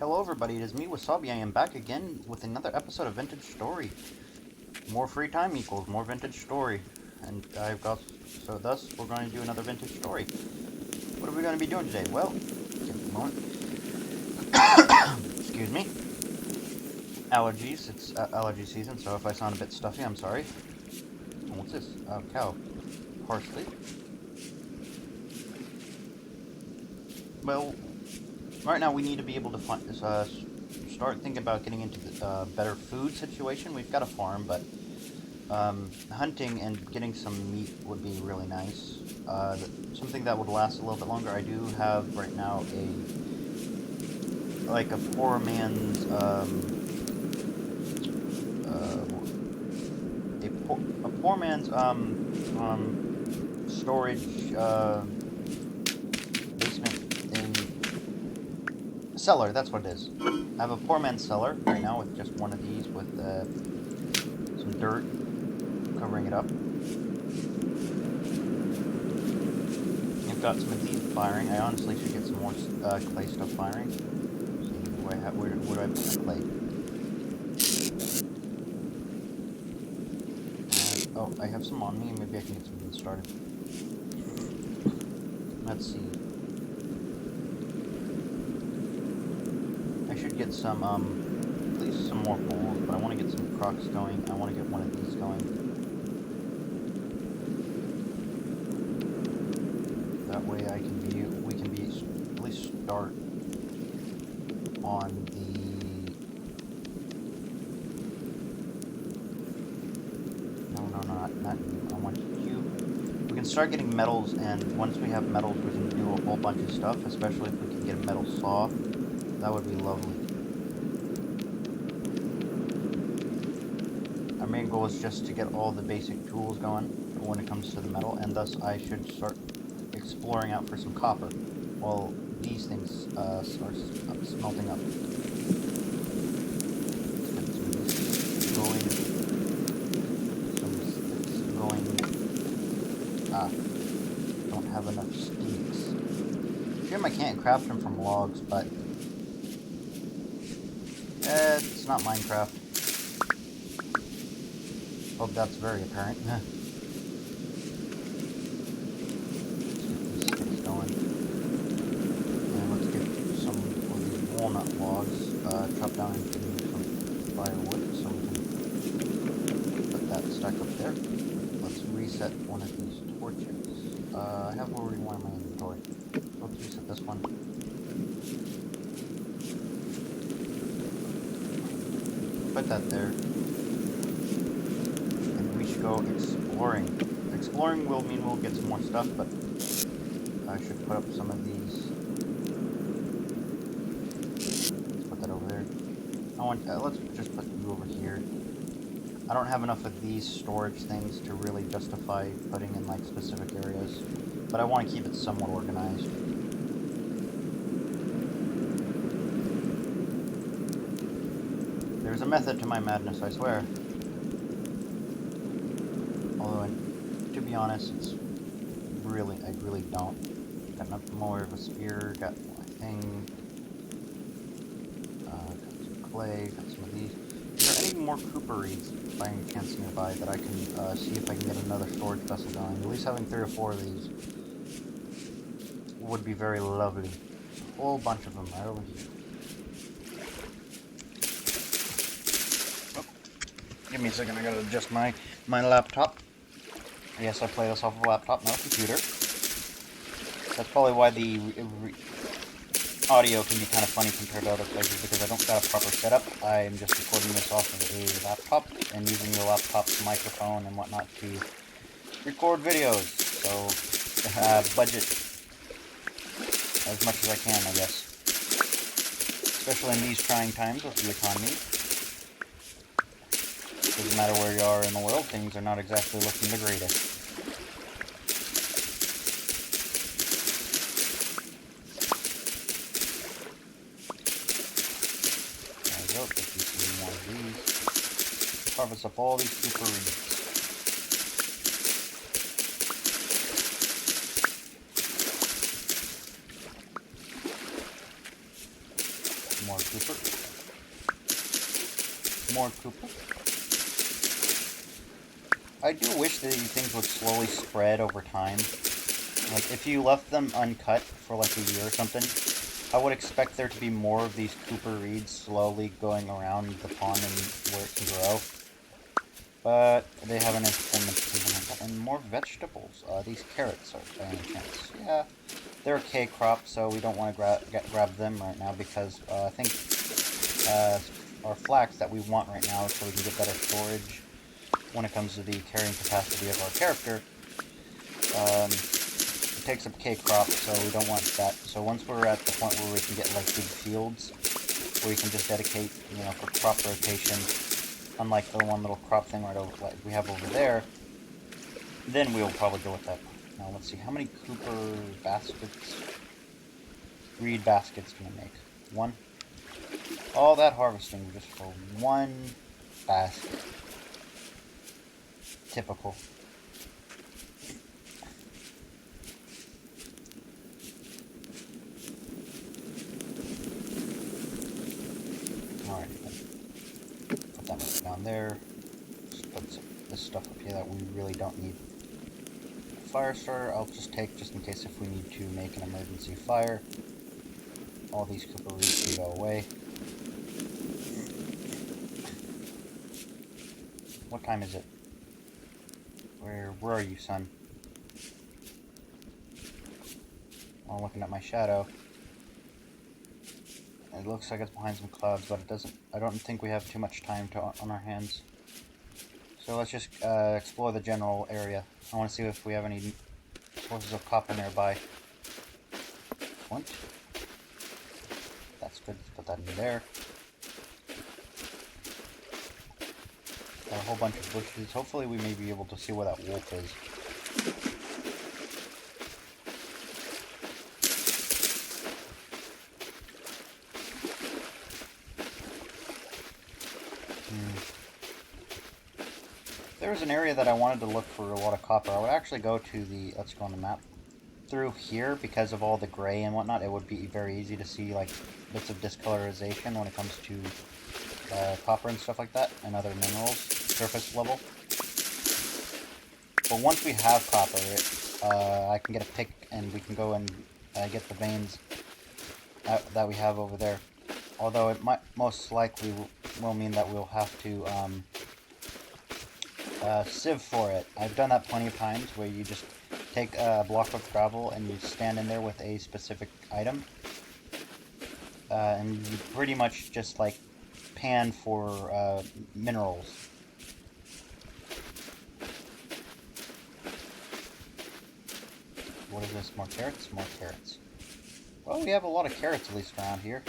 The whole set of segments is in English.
Hello everybody, it is me, Wasabi. I am back again with another episode of Vintage Story. More free time equals more vintage story. And so thus, we're going to do another vintage story. What are we going to be doing today? Well, give me a moment. Excuse me. Allergies, it's allergy season, so if I sound a bit stuffy, I'm sorry. Oh, what's this? Cow. Parsley. Well, right now we need to be able to start thinking about getting into the better food situation. We've got a farm, but hunting and getting some meat would be really nice. Something that would last a little bit longer. I do have right now a poor man's a poor man's storage basement thing. Cellar, that's what it is. I have a poor man's cellar right now with just one of these with some dirt covering it up. I've got some of these firing. I honestly should get some more clay stuff firing. So where do I put my clay? Oh, I have some on me. Maybe I can get something started. Let's see. I should get some, at least some more bowls, but I want to get some crocks going. I want to get one of these going. That way we can be, at least start on the, not you, I want you. We can start getting metals, and once we have metals, we can do a whole bunch of stuff, especially if we can get a metal saw. That would be lovely. Our main goal is just to get all the basic tools going when it comes to the metal, and thus I should start exploring out for some copper while these things start smelting up. Let's get some of this going. Some going. Don't have enough sticks. Shame I can't craft them from logs, but it's not Minecraft. Hope that's very apparent. Let's get these sticks going. And let's get some of these walnut logs chopped down into some firewood so we can put that stack up there. Let's reset one of these torches. I have already one in my inventory. Let's reset this one. Put that there. Go exploring. Exploring will mean we'll get some more stuff, but I should put up some of these. Let's put that over there. Let's just put you over here. I don't have enough of these storage things to really justify putting in like specific areas, but I want to keep it somewhat organized. There's a method to my madness, I swear. To be honest, I really don't. Got enough more of a spear, got my thing, got some clay, got some of these. Is there any more cooper reeds by any chance nearby that I can see if I can get another storage vessel going? At least having 3 or 4 of these would be very lovely. A whole bunch of them right over here. Oh, give me a second, I gotta adjust my laptop. Yes, I play this off of a laptop, not a computer. That's probably why the audio can be kind of funny compared to other places, because I don't got a proper setup. I'm just recording this off of a laptop and using the laptop's microphone and whatnot to record videos. So, budget as much as I can, I guess. Especially in these trying times with the economy. Doesn't matter where you are in the world, things are not exactly looking the greatest. There we go, get some more of these. Harvest up all these super reeds. More Cooper. More Cooper. I do wish that these things would slowly spread over time. Like, if you left them uncut for like a year or something, I would expect there to be more of these Cooper reeds slowly going around the pond and where it can grow. But they haven't implemented something like that. And more vegetables. These carrots are by any chance. Yeah, they're a K crop, so we don't want to grab them right now because I think our flax that we want right now so we can get better storage when it comes to the carrying capacity of our character. It takes up K crop, so we don't want that. So once we're at the point where we can get like big fields, where we can just dedicate, you know, for crop rotation, unlike the one little crop thing right over like we have over there, then we'll probably go with that. Now let's see, how many Cooper baskets, reed baskets can I make? One. All that harvesting just for one basket. Typical. Alright, put that down there. Just put this stuff up here that we really don't need. Fire starter, I'll just take just in case if we need to make an emergency fire. All these Cooper reeds can go away. What time is it? Where are you, son? Oh, I'm looking at my shadow. It looks like it's behind some clouds, but it doesn't. I don't think we have too much time on our hands. So let's just explore the general area. I want to see if we have any sources of copper nearby. Flint. That's good. Let's put that in there. Got a whole bunch of bushes. Hopefully we may be able to see where that wolf is. There's an area that I wanted to look for a lot of copper. I would actually go to the, let's go on the map, through here because of all the gray and whatnot. It would be very easy to see like bits of discolorization when it comes to copper and stuff like that, and other minerals, surface level. But once we have copper, I can get a pick and we can go and get the veins that we have over there. Although it might most likely will mean that we'll have to sieve for it. I've done that plenty of times where you just take a block of gravel and you stand in there with a specific item. And you pretty much just like pan for minerals. What is this? More carrots? More carrots. Well, we have a lot of carrots at least around here.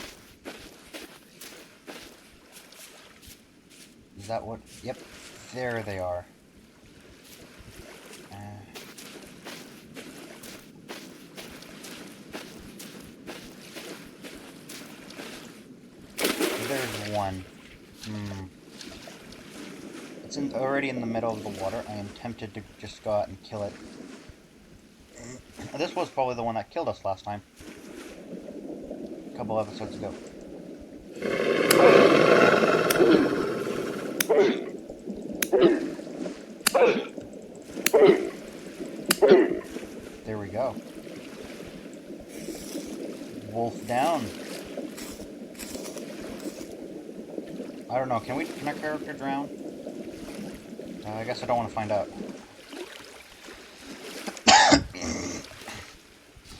Is that what? Yep. There they are. There's one. It's already in the middle of the water. I am tempted to just go out and kill it. This was probably the one that killed us last time. A couple episodes ago. There we go. Wolf down. I don't know, can our character drown? I guess I don't want to find out.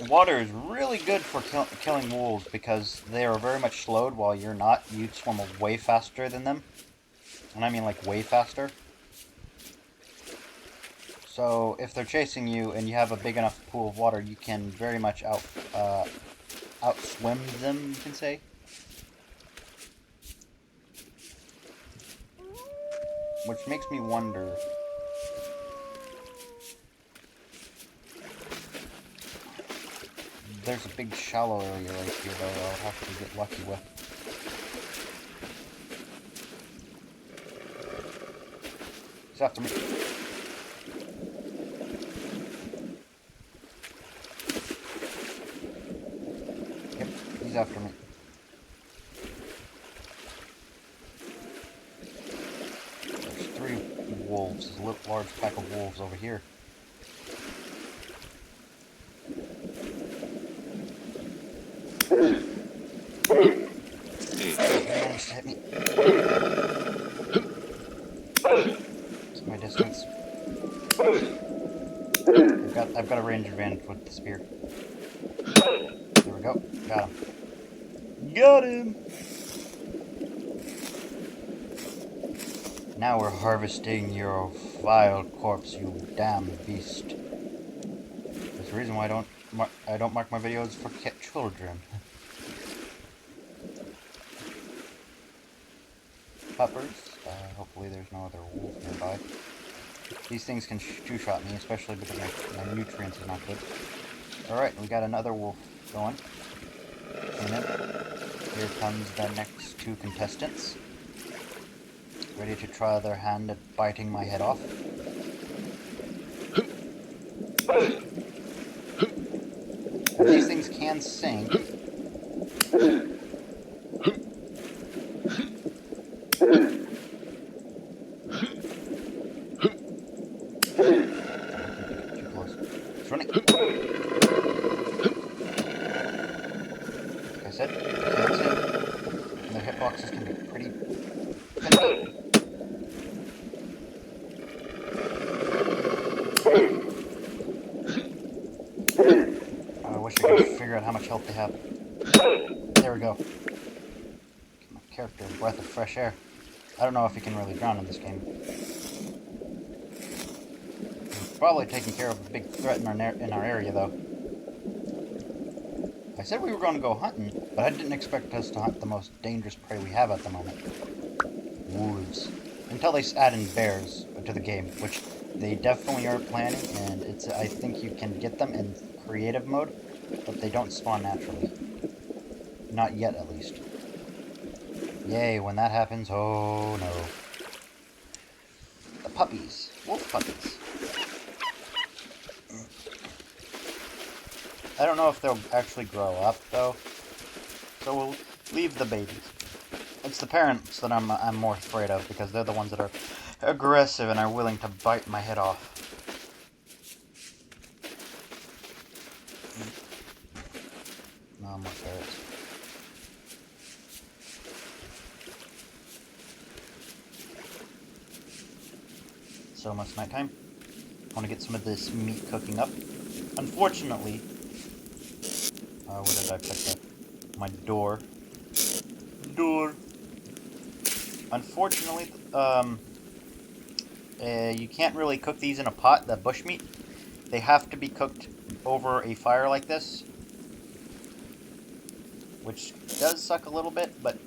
Water is really good for killing wolves because they are very much slowed while you're not. You swim way faster than them. And I mean like way faster. So if they're chasing you and you have a big enough pool of water, you can very much outswim them, you can say. Which makes me wonder. There's a big shallow area right here though I'll have to get lucky with. He's after me. Yep, he's after me. wolves. There's a large pack of wolves over here. He managed to hit me. It's my distance. I've got a range advantage with the spear. There we go. Got him. Got him! Now we're harvesting your vile corpse, you damn beast. There's a reason why I don't mark my videos for children. Peppers. Hopefully there's no other wolf nearby. These things can two-shot me, especially because my nutrients are not good. Alright, we got another wolf going. And here comes the next two contestants. Ready to try their hand at biting my head off. And these things can sing. Too close. It's running. Like I said, they can sing. And their hitboxes can be pretty I wish I could figure out how much health they have. There we go. Give my character a breath of fresh air. I don't know if he can really drown in this game. We're probably taking care of a big threat in our area, though. I said we were going to go hunting, but I didn't expect us to hunt the most dangerous prey we have at the moment. Wolves. Until they add in bears to the game, which they definitely are planning, and I think you can get them in creative mode, but they don't spawn naturally. Not yet, at least. Yay, when that happens, oh no. The puppies. Wolf puppies. I don't know if they'll actually grow up, though, so we'll leave the babies. It's the parents that I'm more afraid of, because they're the ones that are aggressive and are willing to bite my head off. No more ferrets. It's almost nighttime. I want to get some of this meat cooking up. Unfortunately, what did I pick up? My door. Unfortunately, you can't really cook these in a pot, the bushmeat. They have to be cooked over a fire like this, which does suck a little bit, but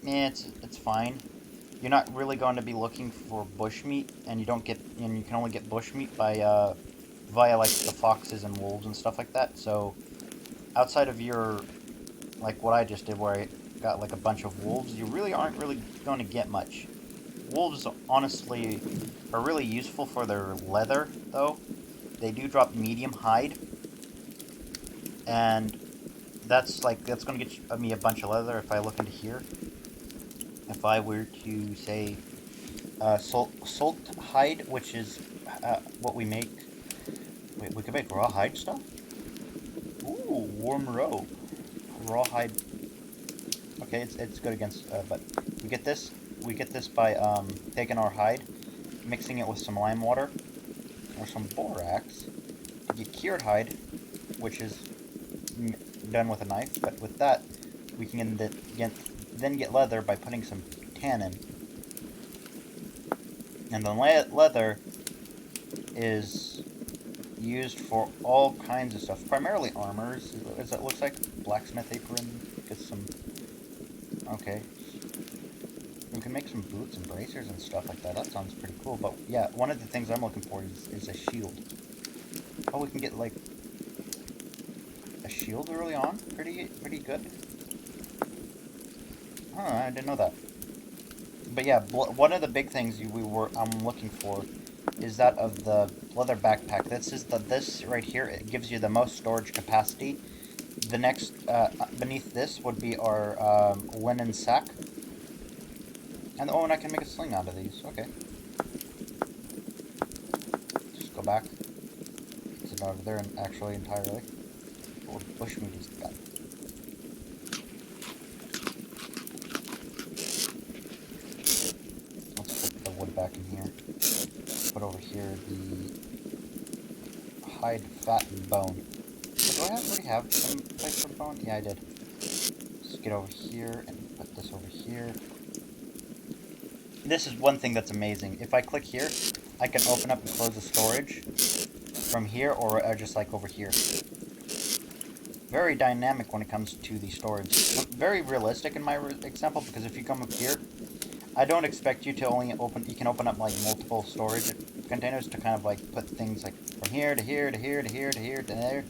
it's fine. You're not really going to be looking for bushmeat, and you can only get bushmeat by via like the foxes and wolves and stuff like that. So outside of like what I just did, where I got like a bunch of wolves, you really aren't really going to get much. Wolves, honestly, are really useful for their leather, though. They do drop medium hide, and that's going to get me a bunch of leather if I look into here. If I were to say salt hide, which is what we make. Wait, we could make rawhide stuff? Ooh, warm robe. Rawhide. Okay, it's good against, but we get this by taking our hide, mixing it with some lime water or some borax to get cured hide, which is done with a knife. But with that, we can then get leather by putting some tannin. And the leather is used for all kinds of stuff, primarily armors, as it looks like. Blacksmith apron, get some. Okay. We can make some boots and bracers and stuff like that. That sounds pretty cool. But yeah, one of the things I'm looking for is a shield. Oh, we can get like a shield early on. Pretty good. Oh, I didn't know that. But yeah, one of the big things I'm looking for is that of the leather backpack. This right here. It gives you the most storage capacity. The next beneath this would be our linen sack. And I can make a sling out of these. Okay. go back. It's over there and actually entirely. Or bushmeat is got. Let's put the wood back in here. Put over here the hide, fat, and bone. So do I already have some place for bone? Yeah, I did. Let's get over here and put this over here. This is one thing that's amazing. If I click here, I can open up and close the storage from here or just like over here. Very dynamic when it comes to the storage. Very realistic in my example, because if you come up here, I don't expect you to only open, you can open up like multiple storage containers to kind of like put things like from here to here to here to here to here to there.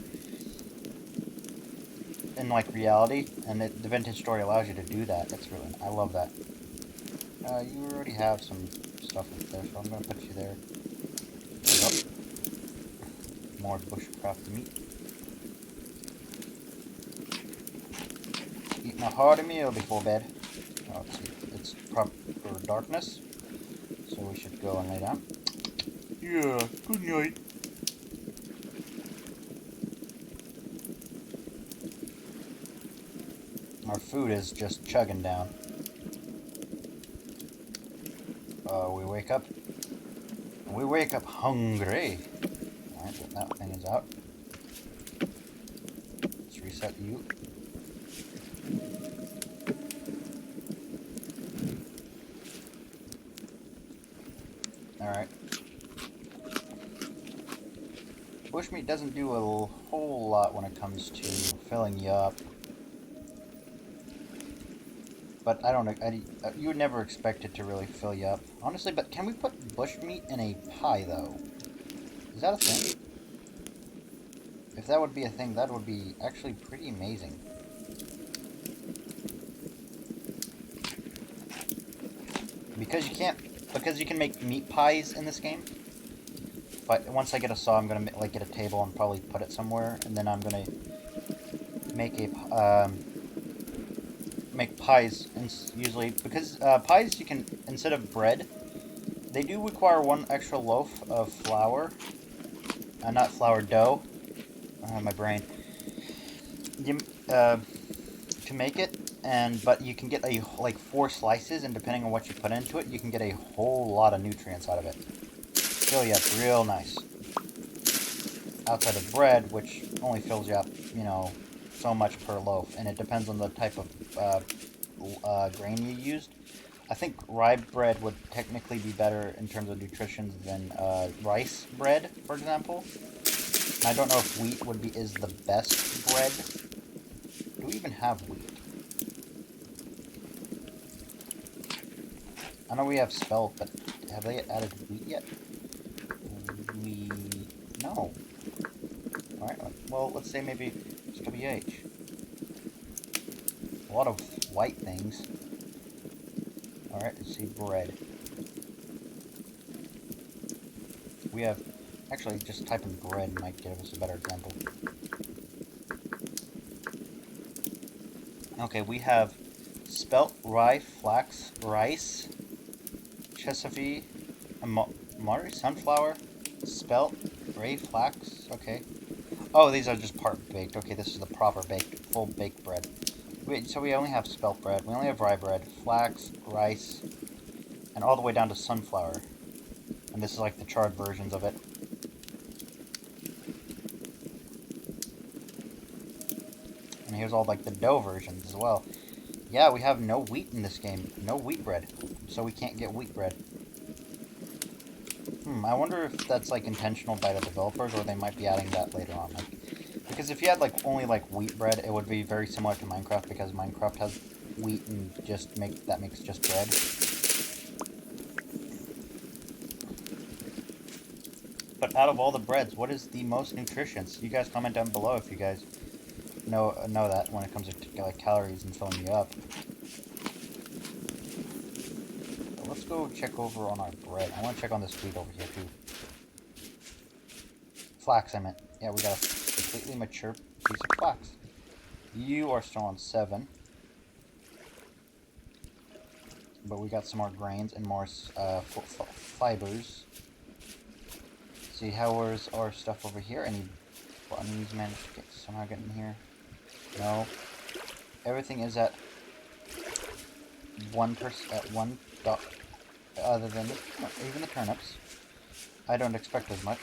In like reality, and the vintage story allows you to do that. That's really, I love that. You already have some stuff up there, so I'm gonna put you there. Yep. More bushcraft meat. Eating a hearty meal before bed. Oh, let's see. It's proper darkness, so we should go and lay down. Yeah, good night. Our food is just chugging down. We wake up. We wake up hungry. Alright, that thing is out. Let's reset you. Alright. Bushmeat doesn't do a whole lot when it comes to filling you up. But I don't know, you would never expect it to really fill you up. Honestly, but can we put bushmeat in a pie, though? Is that a thing? If that would be a thing, that would be actually pretty amazing. Because you can make meat pies in this game. But once I get a saw, I'm gonna like get a table and probably put it somewhere, and then I'm gonna make make pies, and usually because pies you can, instead of bread, they do require one extra loaf of flour, not flour, dough. My brain. To make it, but you can get like 4 slices, and depending on what you put into it, you can get a whole lot of nutrients out of it. Fill you up real nice. Outside of bread, which only fills you up, you know, so much per loaf, and it depends on the type of grain you used. I think rye bread would technically be better in terms of nutrition than rice bread, for example. And I don't know if wheat is the best bread. Do we even have wheat? I know we have spelt, but have they added wheat yet? No. Alright, well, let's say maybe SWH. A lot of white things. Alright, let's see, bread. We have, actually, just type in bread might give us a better example. Okay, we have spelt, rye, flax, rice, Chesapeake, Mari, sunflower, spelt, rye, flax, okay. Oh, these are just part baked. Okay, this is the proper baked, full baked bread. So we only have spelt bread, we only have rye bread, flax, rice, and all the way down to sunflower. And this is like the charred versions of it. And here's all like the dough versions as well. Yeah, we have no wheat in this game. No wheat bread. So we can't get wheat bread. I wonder if that's like intentional by the developers, or they might be adding that later on. Because if you had like only like wheat bread, it would be very similar to Minecraft, because Minecraft has wheat and that makes just bread. But out of all the breads, what is the most nutritious? You guys comment down below if you guys know that when it comes to like calories and filling you up. But let's go check over on our bread. I want to check on this wheat over here too. Flax, I meant. Yeah, we got a completely mature piece of flax. You are still on 7. But we got some more grains and more fibers. see, where's our stuff over here? Any bunnies managed to somehow get in here? No. Everything is at one dot. Other than even the turnips. I don't expect as much.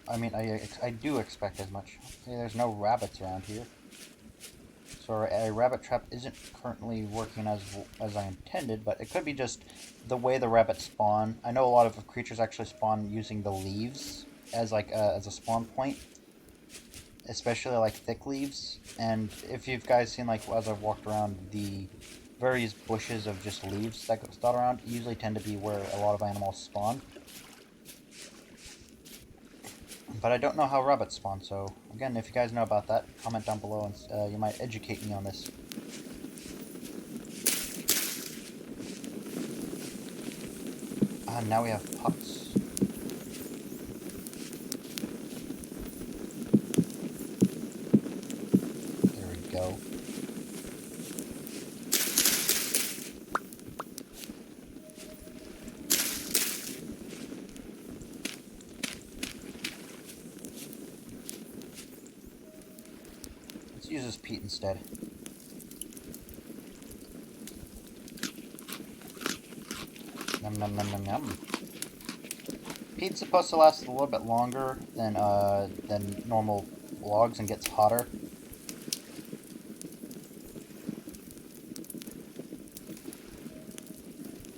I mean, I do expect as much. Okay, there's no rabbits around here. So a rabbit trap isn't currently working as I intended, but it could be just the way the rabbits spawn. I know a lot of creatures actually spawn using the leaves as like as a spawn point, especially like thick leaves. And if you've guys seen, like, as I've walked around, the various bushes of just leaves that dot around usually tend to be where a lot of animals spawn. But I don't know how rabbits spawn, so again, if you guys know about that, comment down below and you might educate me on this. And now we have pots. There we go. Let's use this peat instead. Num num num num num. Peat's supposed to last a little bit longer than normal logs and gets hotter.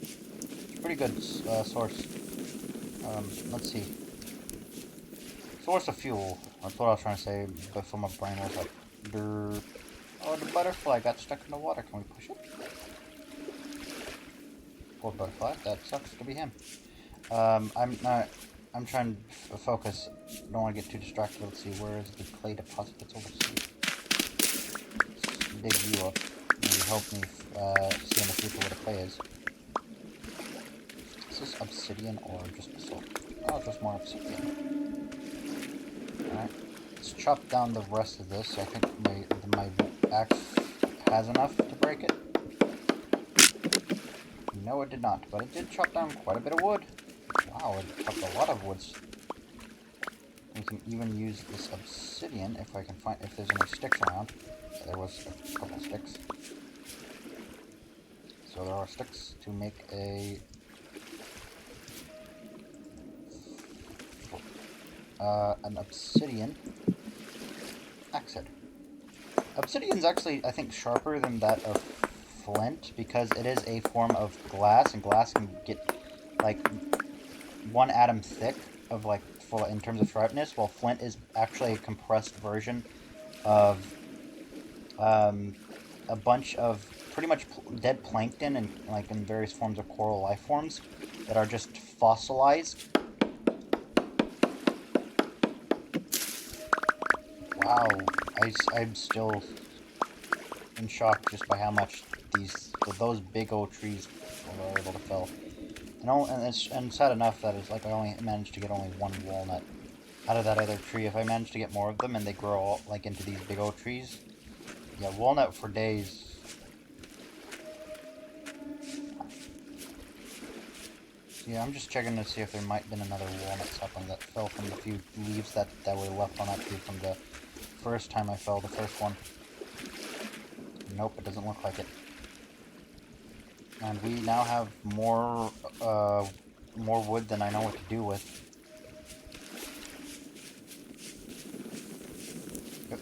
It's a pretty good source. Let's see. Source of fuel. That's what I was trying to say before my brain was like, Durr. Oh, the butterfly got stuck in the water. Can we push it? Poor butterfly. That sucks to be him. I'm trying to focus. Don't want to get too distracted. Let's see. Where is the clay deposit? That's over here. Let's dig you up. Maybe help me see in the future where the clay is. Is this obsidian or just basalt? Oh, just more obsidian. Alright. Let's chop down the rest of this. I think my axe has enough to break it. No, it did not, but it did chop down quite a bit of wood. Wow, it chopped a lot of woods. We can even use this obsidian if I can find, if there's any sticks around. Yeah, there was a couple sticks. So there are sticks to make an obsidian axe head. Obsidian's actually, I think, sharper than that of flint because it is a form of glass, and glass can get like 1 atom thick of like in terms of sharpness, while flint is actually a compressed version of a bunch of pretty much dead plankton and like in various forms of coral life forms that are just fossilized. Wow, I'm still in shock just by how much those big old trees were able to fell. And sad enough that it's like I only managed to get only 1 walnut out of that other tree. If I managed to get more of them and they grow all, like into these big old trees, yeah, walnut for days. Yeah, I'm just checking to see if there might have been another walnut sapling that fell from the few leaves that were left on that tree from the first time I fell the first one. Nope, it doesn't look like it. And we now have more wood than I know what to do with.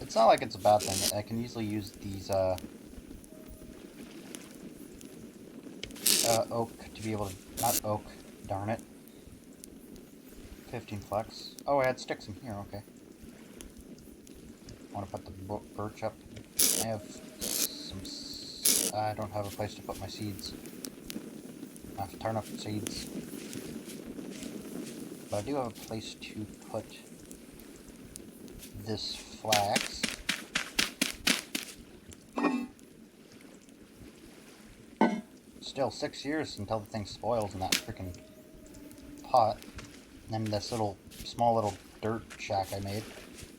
It's not like it's a bad thing. I can easily use these oak to be able to, not oak, darn it. 15 flex. Oh, I had sticks in here, okay. I want to put the birch up. I have some, I don't have a place to put my seeds. I have to turn up seeds. But I do have a place to put this flax. Still 6 years until the thing spoils in that freaking pot. And then this small little dirt shack I made.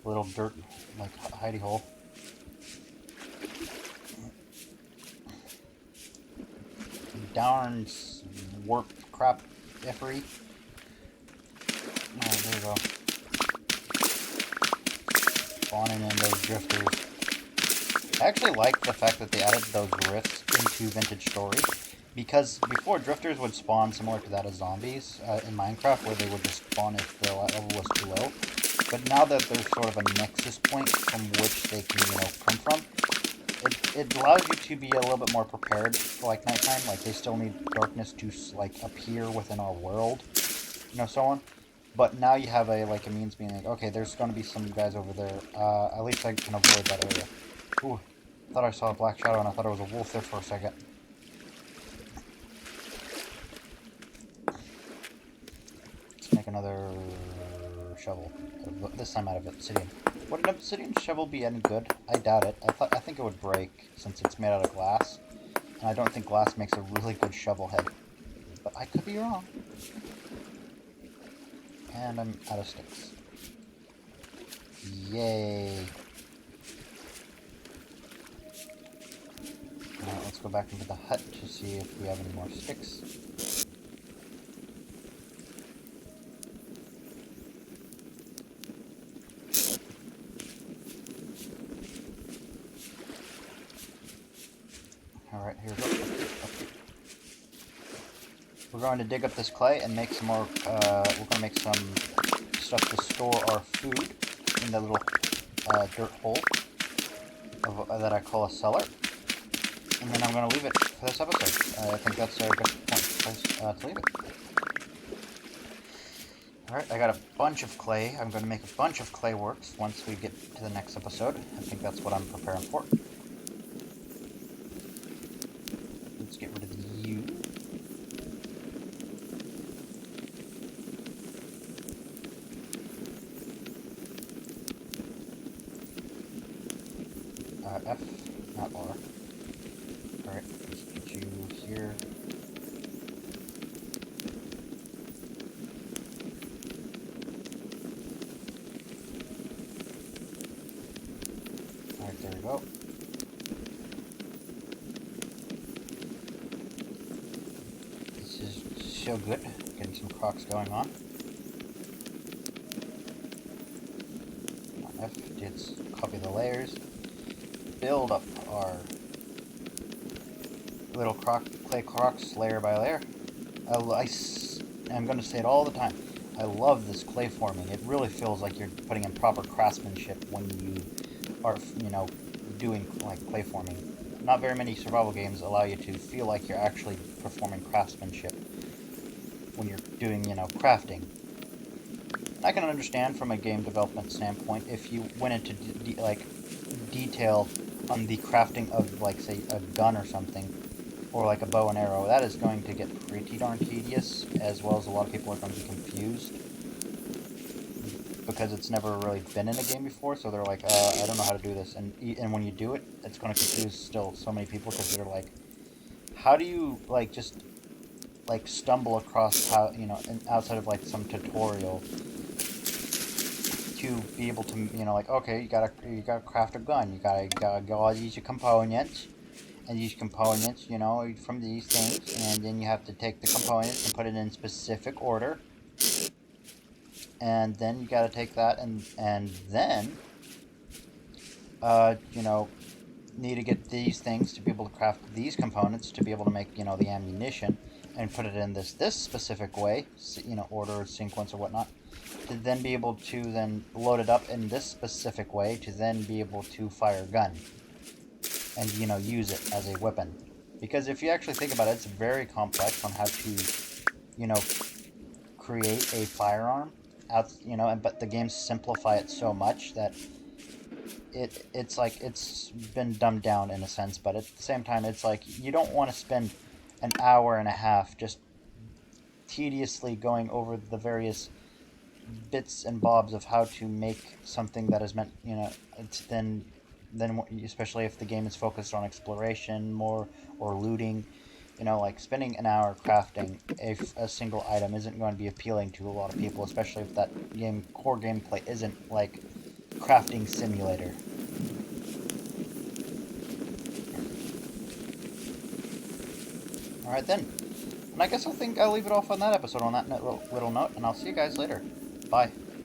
Little dirt, like, hidey hole. Darn warp crap effery. There we go. Spawning in those drifters. I actually like the fact that they added those rifts into Vintage Story, because before drifters would spawn similar to that of zombies in Minecraft, where they would just spawn if the level was too low. But now that there's sort of a nexus point from which they can, come from, it allows you to be a little bit more prepared for like nighttime. Like they still need darkness to like appear within our world, so on. But now you have a means being like, okay, there's going to be some guys over there. At least I can avoid that area. Ooh, I thought I saw a black shadow and I thought it was a wolf there for a second. Let's make another shovel. This time out of obsidian. Would an obsidian shovel be any good? I doubt it. I think it would break since it's made out of glass. And I don't think glass makes a really good shovel head. But I could be wrong. And I'm out of sticks. Yay. Now let's go back into the hut to see if we have any more sticks. Alright, here we go. Okay. We're going to dig up this clay and make some more, we're going to make some stuff to store our food in the little dirt hole that I call a cellar. And then I'm going to leave it for this episode. I think that's a good point to leave it. Alright, I got a bunch of clay. I'm going to make a bunch of clay works once we get to the next episode. I think that's what I'm preparing for. Let's get rid of the U. F, not R. Alright, let's get you here. Alright, there we go. This is so good. Getting some crocs going on. F, let's copy the layers. Build up our little clay crocs layer by layer. I'm going to say it all the time. I love this clay forming. It really feels like you're putting in proper craftsmanship when you are, doing like clay forming. Not very many survival games allow you to feel like you're actually performing craftsmanship when you're doing, crafting. I can understand from a game development standpoint if you went into detail on the crafting of, like, say, a gun or something, or like a bow and arrow. That is going to get pretty darn tedious, as well as a lot of people are going to be confused because it's never really been in a game before, so they're like, I don't know how to do this. And when you do it, it's going to confuse still so many people because they're like, how do you, just stumble across how, and outside of, some tutorial to be able to, okay, you gotta craft a gun. You gotta go all these components, and these components, from these things, and then you have to take the components and put it in specific order, and then you gotta take that and then, need to get these things to be able to craft these components to be able to make, the ammunition, and put it in this specific way, order, sequence, or whatnot, to then be able to then load it up in this specific way to then be able to fire a gun and, use it as a weapon. Because if you actually think about it, it's very complex on how to, create a firearm, but the games simplify it so much that it's like it's been dumbed down in a sense, but at the same time, it's like you don't want to spend an hour and a half just tediously going over the various bits and bobs of how to make something that is meant, it's then especially if the game is focused on exploration more or looting, spending an hour crafting a single item isn't going to be appealing to a lot of people, especially if that core gameplay isn't like crafting simulator. Alright then. And I guess I'll leave it off on that episode on that little note, and I'll see you guys later. Bye.